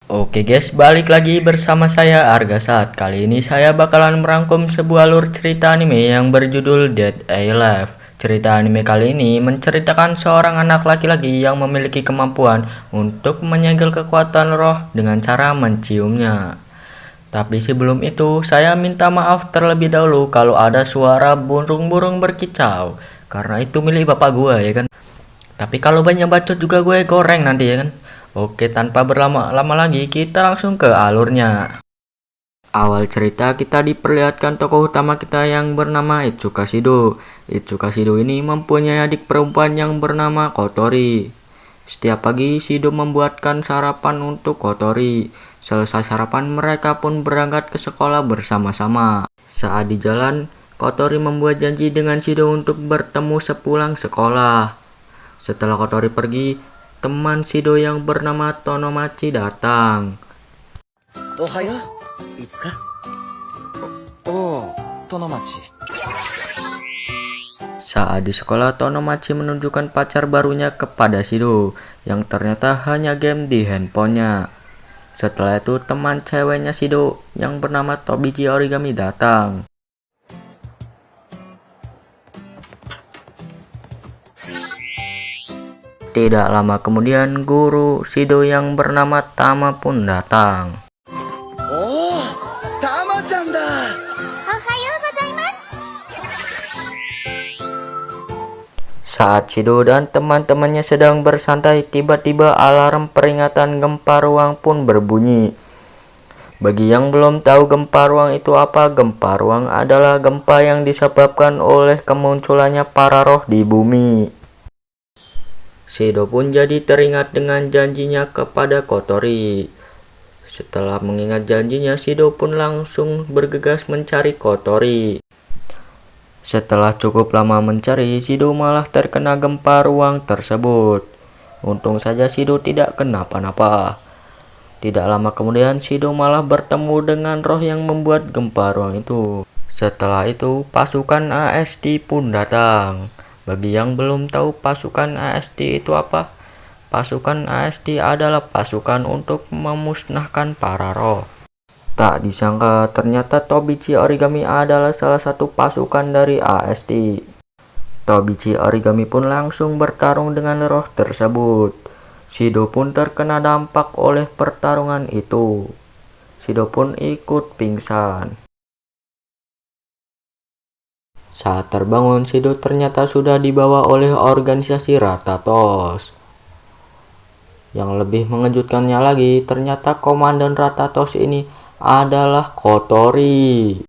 Oke guys, balik lagi bersama saya Argasat. Kali ini saya bakalan merangkum sebuah alur cerita anime yang berjudul Dead Alive. Cerita anime kali ini menceritakan seorang anak laki-laki yang memiliki kemampuan untuk menyegel kekuatan roh dengan cara menciumnya. Tapi sebelum itu, saya minta maaf terlebih dahulu kalau ada suara burung-burung berkicau, karena itu milik bapak gua ya kan. Tapi kalau banyak bacot juga gue goreng nanti ya kan. Oke, tanpa berlama-lama lagi kita langsung ke alurnya. Awal cerita kita diperlihatkan tokoh utama kita yang bernama Itsuka Shido. Itsuka Shido ini mempunyai adik perempuan yang bernama Kotori. Setiap pagi Shido membuatkan sarapan untuk Kotori. Selesai sarapan mereka pun berangkat ke sekolah bersama-sama. Saat di jalan, Kotori membuat janji dengan Shido untuk bertemu sepulang sekolah. Setelah Kotori pergi, teman Shido yang bernama Tonomachi datang. Ohayo, Itsuka. Oh, Tonomachi. Saat di sekolah, Tonomachi menunjukkan pacar barunya kepada Shido, yang ternyata hanya game di handphonenya. Setelah itu, teman ceweknya Shido yang bernama Tobichi Origami datang. Tidak lama kemudian, guru Shido yang bernama Tama pun datang. Oh, Tama-chan da. Saat Shido dan teman-temannya sedang bersantai, tiba-tiba alarm peringatan gempa ruang pun berbunyi. Bagi yang belum tahu gempa ruang itu apa, gempa ruang adalah gempa yang disebabkan oleh kemunculannya para roh di bumi. Shido pun jadi teringat dengan janjinya kepada Kotori. Setelah mengingat janjinya, Shido pun langsung bergegas mencari Kotori. Setelah cukup lama mencari, Shido malah terkena gempa ruang tersebut. Untung saja Shido tidak kenapa-napa. Tidak lama kemudian, Shido malah bertemu dengan roh yang membuat gempa ruang itu. Setelah itu, pasukan ASD pun datang. Bagi yang belum tahu pasukan ASD itu apa, pasukan ASD adalah pasukan untuk memusnahkan para roh. Tak disangka ternyata Tobichi Origami adalah salah satu pasukan dari ASD. Tobichi Origami pun langsung bertarung dengan roh tersebut. Shido pun terkena dampak oleh pertarungan itu. Shido pun ikut pingsan. Saat terbangun, Shido ternyata sudah dibawa oleh organisasi Ratatos. Yang lebih mengejutkannya lagi, ternyata komandan Ratatos ini adalah Kotori.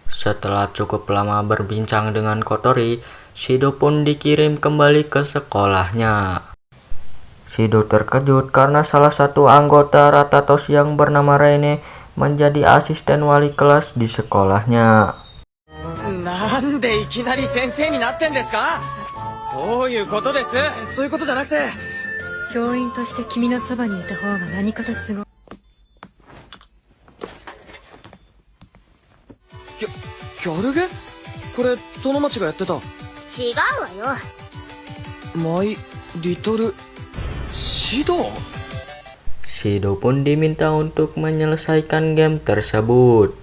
Setelah cukup lama berbincang dengan Kotori, Shido pun dikirim kembali ke sekolahnya. Shido terkejut karena salah satu anggota Ratatos yang bernama Reine menjadi asisten wali kelas di sekolahnya. なんでいきなり先生になってんですか？どういうことです？そういうことじゃなくて。教員として君のそばにいた方が何かと都合。ギャルゲ？これトノマチがやってた。違うわよ。マイリトルシド。Shido pun diminta untuk menyelesaikan game tersebut.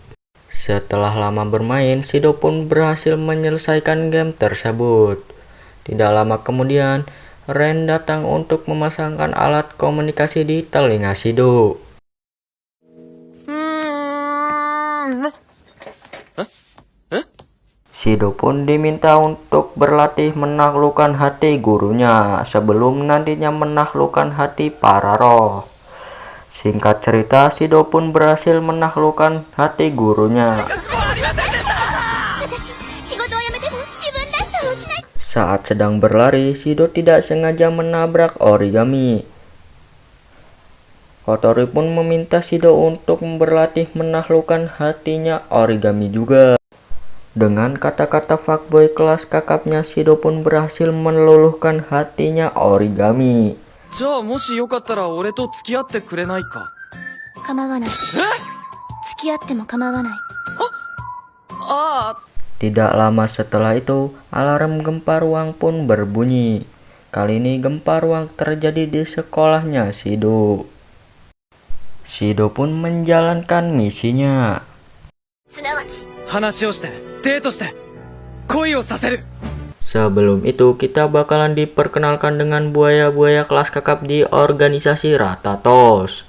Setelah lama bermain, Shido pun berhasil menyelesaikan game tersebut. Tidak lama kemudian, Ren datang untuk memasangkan alat komunikasi di telinga Shido. Shido pun diminta untuk berlatih menaklukkan hati gurunya sebelum nantinya menaklukkan hati para roh. Singkat cerita, Shido pun berhasil menaklukkan hati gurunya. Saat sedang berlari, Shido tidak sengaja menabrak Origami. Kotori pun meminta Shido untuk berlatih menaklukkan hatinya Origami juga. Dengan kata-kata fuckboy kelas kakapnya, Shido pun berhasil meluluhkan hatinya Origami. じゃあもしよかったら俺と付き合ってくれないか？構わない。付き合っても構わない。ああ。 Tidak lama setelah itu, alarm gempa ruang pun berbunyi. Kali ini gempa ruang terjadi di sekolahnya Shido. Shido pun menjalankan misinya. すなわち話をしてデートして恋をさせる。 Sebelum itu kita bakalan diperkenalkan dengan buaya-buaya kelas kakap di organisasi Ratatos.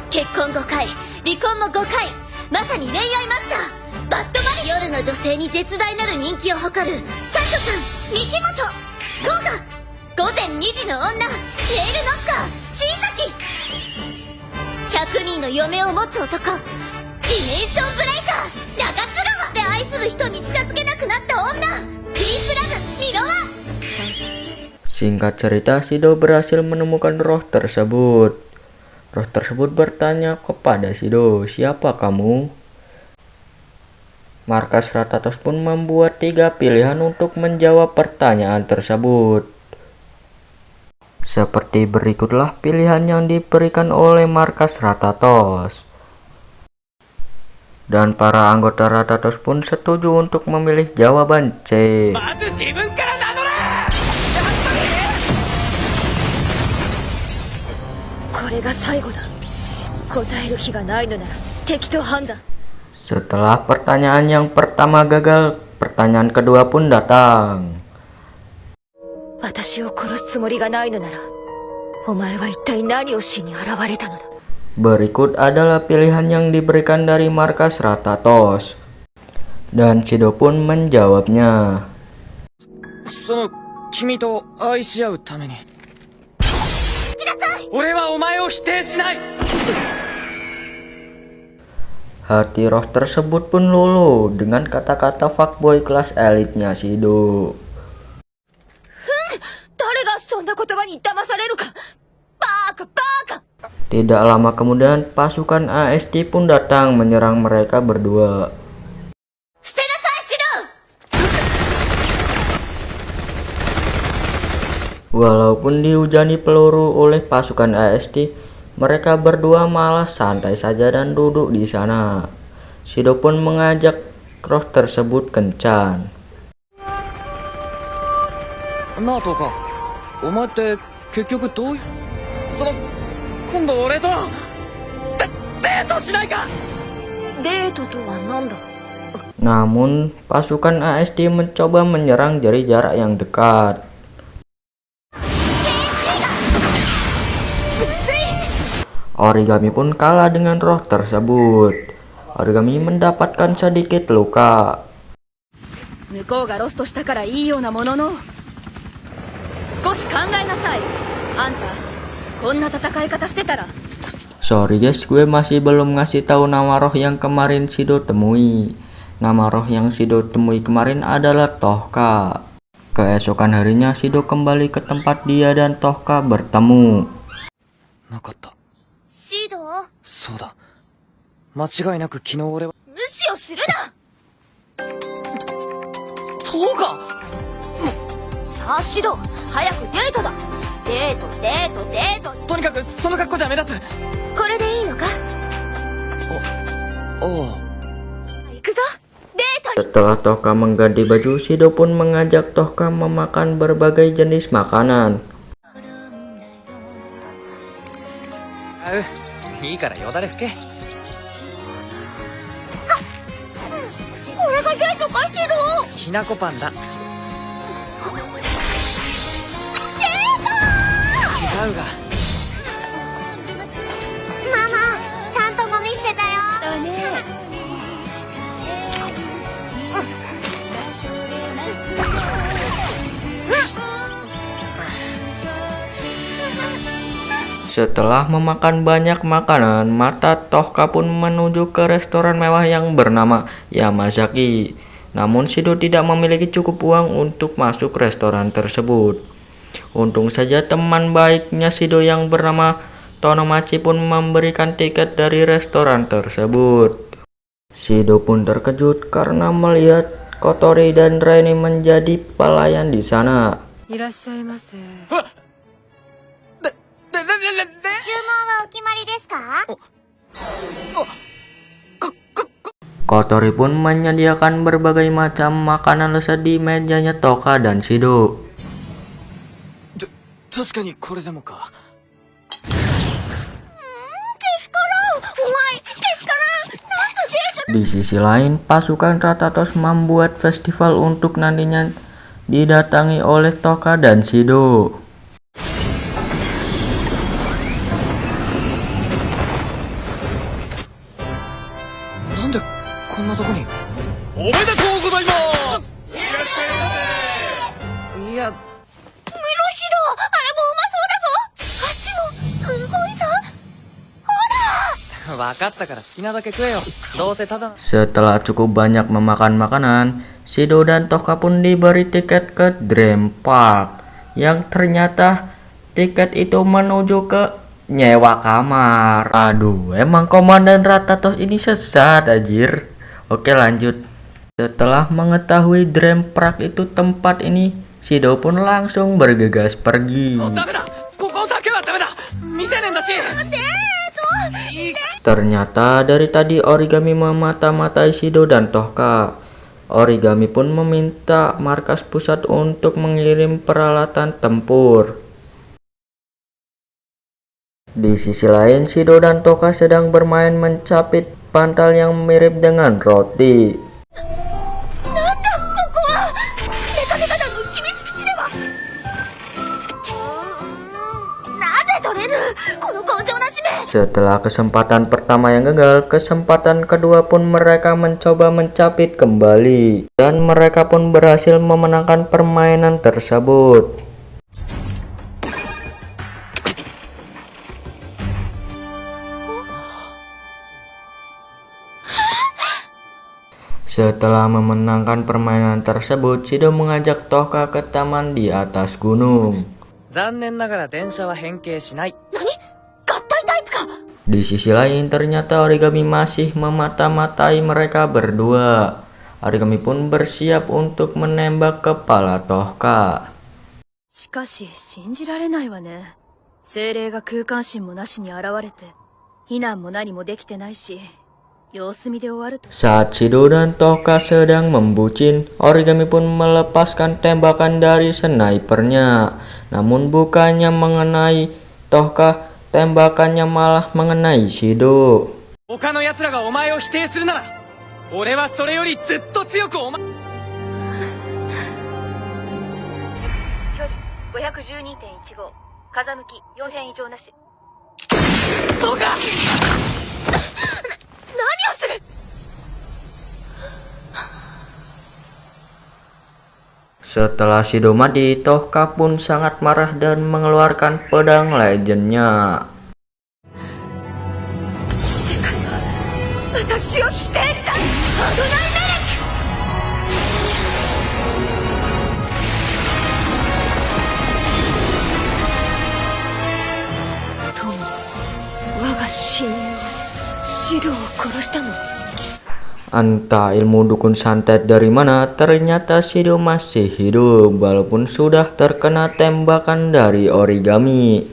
結婚5回離婚も5回まさに恋愛マスターバッドマリ夜の女性に絶大なる人気を誇るチャットさん三木本ゴーガ午前2時の女レールノッカー新崎100人の嫁を持つ男ディメンションブレイカー中津川で愛する人に近づけなくなった女ディープラグミロワ Singkat cerita, Shido berhasil menemukan roh tersebut. Roh tersebut bertanya kepada Shido, "Siapa kamu?" Markas Ratatos pun membuat 3 pilihan untuk menjawab pertanyaan tersebut. Seperti berikutlah pilihan yang diberikan oleh Markas Ratatos. Dan para anggota Ratatos pun setuju untuk memilih jawaban C. まず自分から名乗れ。これが最後だ答える気がないのなら適当判断 Setelah pertanyaan yang pertama gagal, pertanyaan kedua pun datang. 私を殺すつもりがないのならお前は一体何をしに現れたのだ Berikut adalah pilihan yang diberikan dari Markas Ratatos. Dan Shido pun menjawabnya. その君と愛し合うために。俺はお前を否定しない。 Hati roh tersebut pun luluh dengan kata-kata fuckboy kelas elitnya Shido. 誰がそんな言葉に騙されるかバーカバーカ Tidak lama kemudian pasukan AST pun datang menyerang mereka berdua. 捨てなさいシド Walaupun dihujani peluru oleh pasukan AST, mereka berdua malah santai saja dan duduk di sana. Shido pun mengajak roh tersebut kencan. なあとかお前って結局どういうその今度俺とデートしないか。デートとは何だ Namun pasukan ASD mencoba menyerang dari jarak yang dekat. Origami pun kalah dengan roh tersebut. Origami mendapatkan sedikit luka. 向こうがロストしたからいいようなものの少し考えなさいあんたこんな戦い方してたら Sorry guys, gue masih belum ngasih tahu nama roh yang kemarin Shido temui. Nama roh yang Shido temui kemarin adalah Tohka. Keesokan harinya Shido kembali ke tempat dia dan Tohka bertemu. なかった。シドそうだ。間違いなく昨日俺は。無視をするなトガ。さあシド早くデートだデートデートデートとにかくその格好じゃ目立つ。これでいいのかおう。行くぞデート Setelah Tohka mengganti baju, Shido pun mengajak Tohka memakan berbagai jenis makanan. いいからよだれ拭け。これがデートかシドきなこパンだ。違うが。ママちゃんとゴミ捨てたよだね Setelah memakan banyak makanan, mata Tohka pun menuju ke restoran mewah yang bernama Yamazaki. Namun Shido tidak memiliki cukup uang untuk masuk restoran tersebut. Untung saja teman baiknya Shido yang bernama Tonomachi pun memberikan tiket dari restoran tersebut. Shido pun terkejut karena melihat Kotori dan Reni menjadi pelayan di sana. いらっしゃいませ。注文はお決まりですか Kotori pun menyediakan berbagai macam makanan lezat di mejanya Tohka dan Shido. 確かにこれでもか。Di sisi lain, pasukan Ratatos membuat festival untuk nantinya didatangi oleh Toka dan Shido. Nande konna toko ni? Omedetou gozaimasu! いや、分かったから好きなだけ食えよ。どうせただ。 Setelah cukup banyak memakan makanan, Shido dan Toka pun diberi tiket ke Dream Park, yang ternyata tiket itu menuju ke nyewa kamar. Aduh, emang komandan Ratatos ini sesat anjir. Oke, lanjut. Setelah mengetahui Dream Park itu tempat ini, Shido pun langsung bergegas pergi. ダメだ、ここだけはダメだ。未成年だし。Ternyata dari tadi Origami memata-matai Shido dan Toka. Origami pun meminta markas pusat untuk mengirim peralatan tempur. Di sisi lain, Shido dan Toka sedang bermain mencapit bantal yang mirip dengan roti. Setelah kesempatan pertama yang gagal, kesempatan kedua pun mereka mencoba mencapit kembali. Dan mereka pun berhasil memenangkan permainan tersebut. Setelah memenangkan permainan tersebut, Shido mengajak Toka ke taman di atas gunung. 残念ながら電車は変形しない。 Di sisi lain, ternyata Origami masih memata-matai mereka berdua. Origami pun bersiap untuk menembak kepala Toka. しかし信じられないわね。精霊が空間神もなしに現れて避難も何もできてないし、様子見で終わると。 Saat Shido dan Toka sedang membucin, Origami pun melepaskan tembakan dari snipernya. Namun bukannya mengenai Toka, tembakannya malah mengenai Shido. 他の奴らがお前を否定するなら、俺はそれよりずっと強くお前。距離512.15、風向き4変異常なし。どうか。何をする。 Setelah Shido mati, Toka pun sangat marah dan mengeluarkan pedang legendnya. 世界は私を否定した。危ないメレク。とも、我が親友シドを殺したの。 Entah ilmu dukun santet dari mana, ternyata Shido masih hidup walaupun sudah terkena tembakan dari Origami.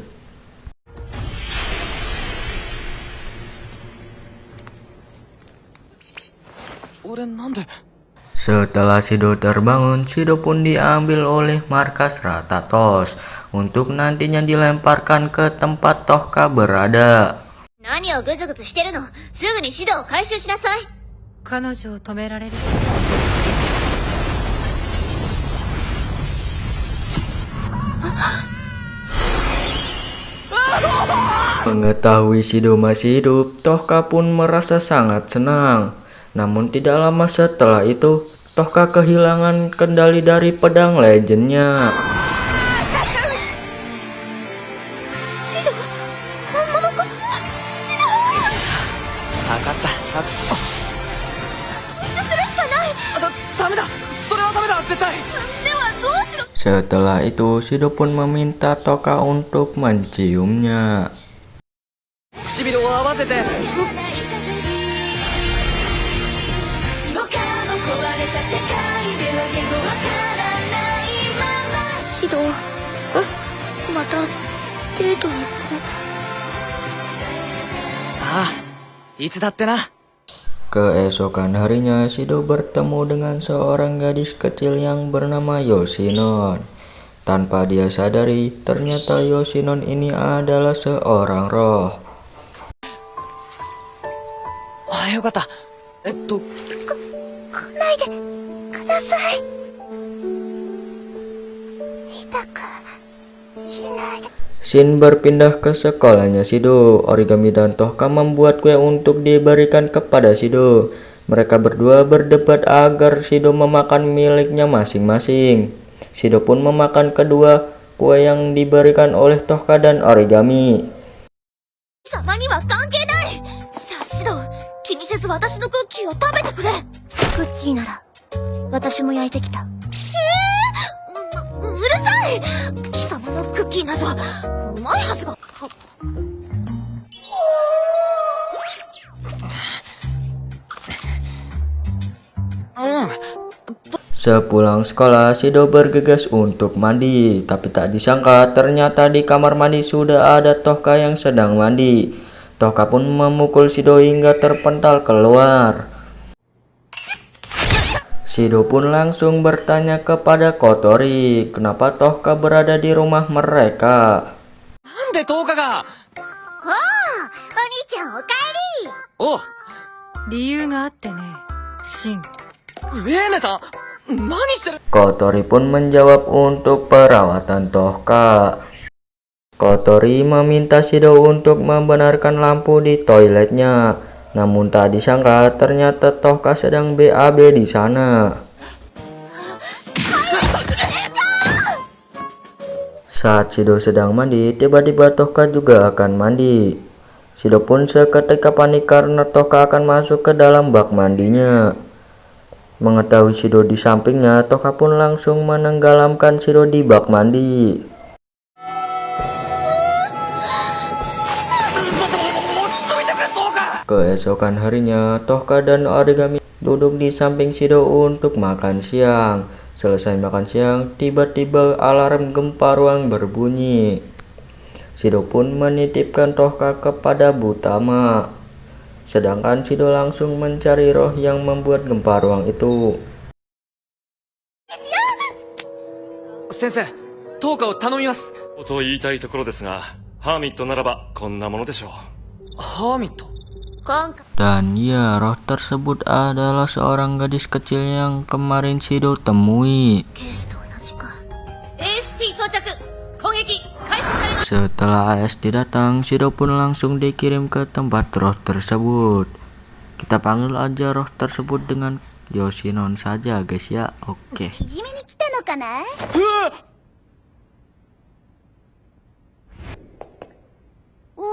Setelah Shido terbangun, Shido pun diambil oleh markas Ratatos untuk nantinya dilemparkan ke tempat Toka berada. 何をグズグズしてるの。すぐに指導を回収しなさい。 彼女を止められる。 Mengetahui Shido masih hidup, Toka pun merasa sangat senang. Namun tidak lama setelah itu, Toka kehilangan kendali dari pedang legendnya. シド、本物か。シド。分かった。ダメだ。それはダメだ。絶対。ではどうしろ。 Setelah itu, Shido pun meminta Toka untuk menciumnya. 唇を合わせて。シド、またデートに連れて。ああ、いつだってな。 Keesokan harinya, Shido bertemu dengan seorang gadis kecil yang bernama Yoshinon. Tanpa dia sadari, ternyata Yoshinon ini adalah seorang roh. あ、よかった。来ないでください。痛くしないで。 Shin berpindah ke sekolahnya Shido. Origami dan Tohka membuat kue untuk diberikan kepada Shido. Mereka berdua berdebat agar Shido memakan miliknya masing-masing. Shido pun memakan kedua kue yang diberikan oleh Tohka dan Origami. 様には関係ない。さあシド、気にせず私のクッキーを食べてくれ。クッキーなら私も焼いてきた。うるさい。貴様のクッキーなどうまいはずが。Sepulang sekolah, Shido bergegas untuk mandi. Tapi tak disangka ternyata di kamar mandi sudah ada Tohka yang sedang mandi. Tohka pun memukul Shido hingga terpental keluar. Shido pun langsung bertanya kepada Kotori, kenapa Tohka berada di rumah mereka. なんで10日が。お兄ちゃんおかえり。おう、理由があってね、シン。レーネさん、何してる。 Kotori pun menjawab untuk perawatan Tohka. Kotori meminta Shido untuk membenarkan lampu di toiletnya. Namun tak disangka ternyata Tohka sedang BAB di sana. Saat Shido sedang mandi, tiba-tiba Tohka juga akan mandi. Shido pun seketika panik karena Tohka akan masuk ke dalam bak mandinya. Mengetahui Shido di sampingnya, Tohka pun langsung menenggelamkan Shido di bak mandi. Keesokan harinya, Tohka dan Origami duduk di samping Shido untuk makan siang. Selesai makan siang, tiba-tiba alarm gempa ruang berbunyi. Shido pun menitipkan Tohka kepada Butama. Sedangkan Shido langsung mencari roh yang membuat gempa ruang itu. 先生、10日を頼みます。と言いたいところですが、ハーミットならばこんなものでしょう。ハーミット。 Dan ya, roh tersebut adalah seorang gadis kecil yang kemarin Shido temui. ケースと同じか。AST 到着。攻撃開始されます。 Setelah ASD datang, Shido pun langsung dikirim ke tempat roh tersebut. Kita panggil aja roh tersebut dengan Yoshinon saja guys ya. Oke. いじめに来たのかな。およ。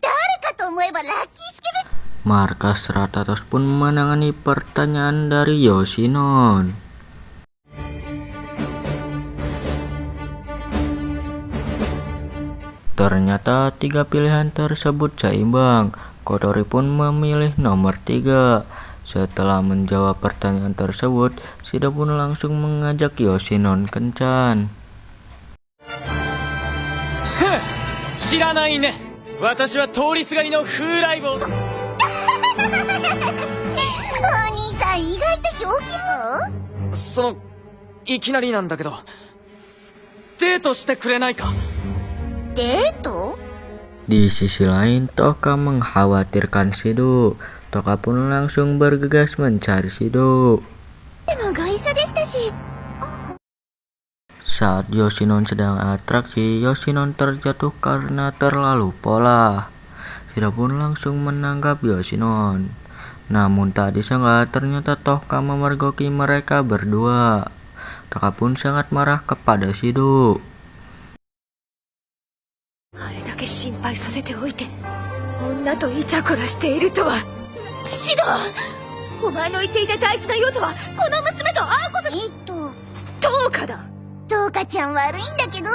誰かと思えばラッキースケベ。 Markas Ratatos pun menangani pertanyaan dari Yoshinon. Ternyata 3 pilihan tersebut seimbang. Kotori pun memilih nomor 3. Setelah menjawab pertanyaan tersebut, Shido pun langsung mengajak Yoshinon kencan. 知らないね。私は通りすがりの風来坊。お兄さん意外とひょうきん。その、いきなりなんだけど、デートしてくれないか。デート？ Di sisi lain, Tohka mengkhawatirkan Shido. Tohka pun langsung bergegas mencari Shido. でも外車でしたし。 Saat Yoshinon sedang atraksi, Yoshinon terjatuh karena terlalu pola. Shido pun langsung menangkap Yoshinon. Namun tak disangka ternyata Tohka memergoki mereka berdua. Tohka pun sangat marah kepada Shido. あれだけ心配させておいて、女とイチャコラしているとは。シド、お前の言っていた大事な用途はこの娘と会うこと。10日だ。トウカちゃん悪いんだけど、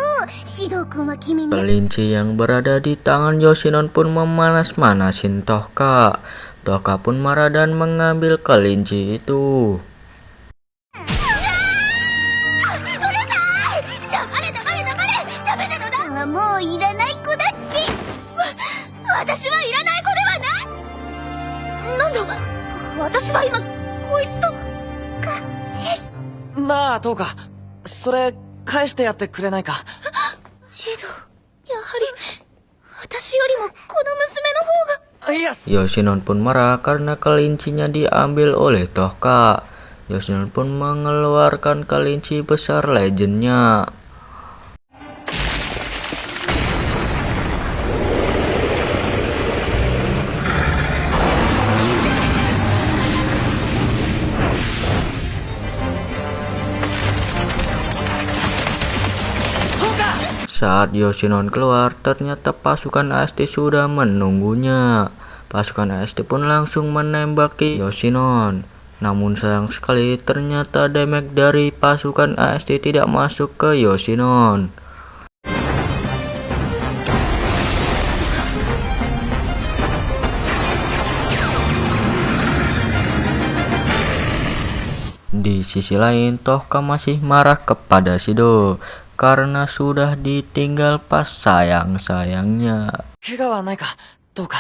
シド君は君に。 Kelinci yang berada di tangan Yoshinon pun memanas-manasin Tohka. Tohka pun marah dan mengambil kelinci itu. もういらない子だって。私はいらない子ではない。なんだ、私は今こいつと。なあ、10日。それ、返してやってくれないか。シド、やはり、私よりもこの娘の方が。いや、 Yoshinon pun marah karena kelincinya diambil oleh Tohka. Yoshinon pun mengeluarkan kelinci besar legendnya. Saat Yoshinon keluar, ternyata pasukan ASD sudah menunggunya. Pasukan ASD pun langsung menembaki Yoshinon. Namun sayang sekali, ternyata damage dari pasukan ASD tidak masuk ke Yoshinon. Di sisi lain, Tohka masih marah kepada Shido karena sudah ditinggal pas sayang-sayangnya. 怪我はないか、どうか。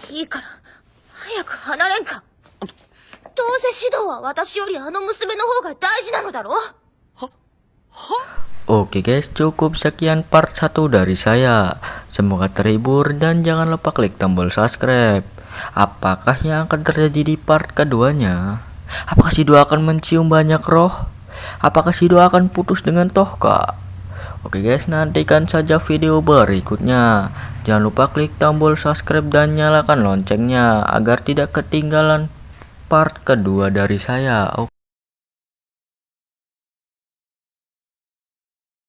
いいから、早く離れんか。どうせ指導は私よりあの娘の方が大事なのだろ。 Oke guys, cukup sekian part 1 dari saya. Semoga terhibur dan jangan lupa klik tombol subscribe. Apakah yang akan terjadi di part keduanya? Apakah Shido akan mencium banyak roh? Apakah Shido akan putus dengan Tohka? Oke guys, nantikan saja video berikutnya. Jangan lupa klik tombol subscribe dan nyalakan loncengnya agar tidak ketinggalan part kedua dari saya.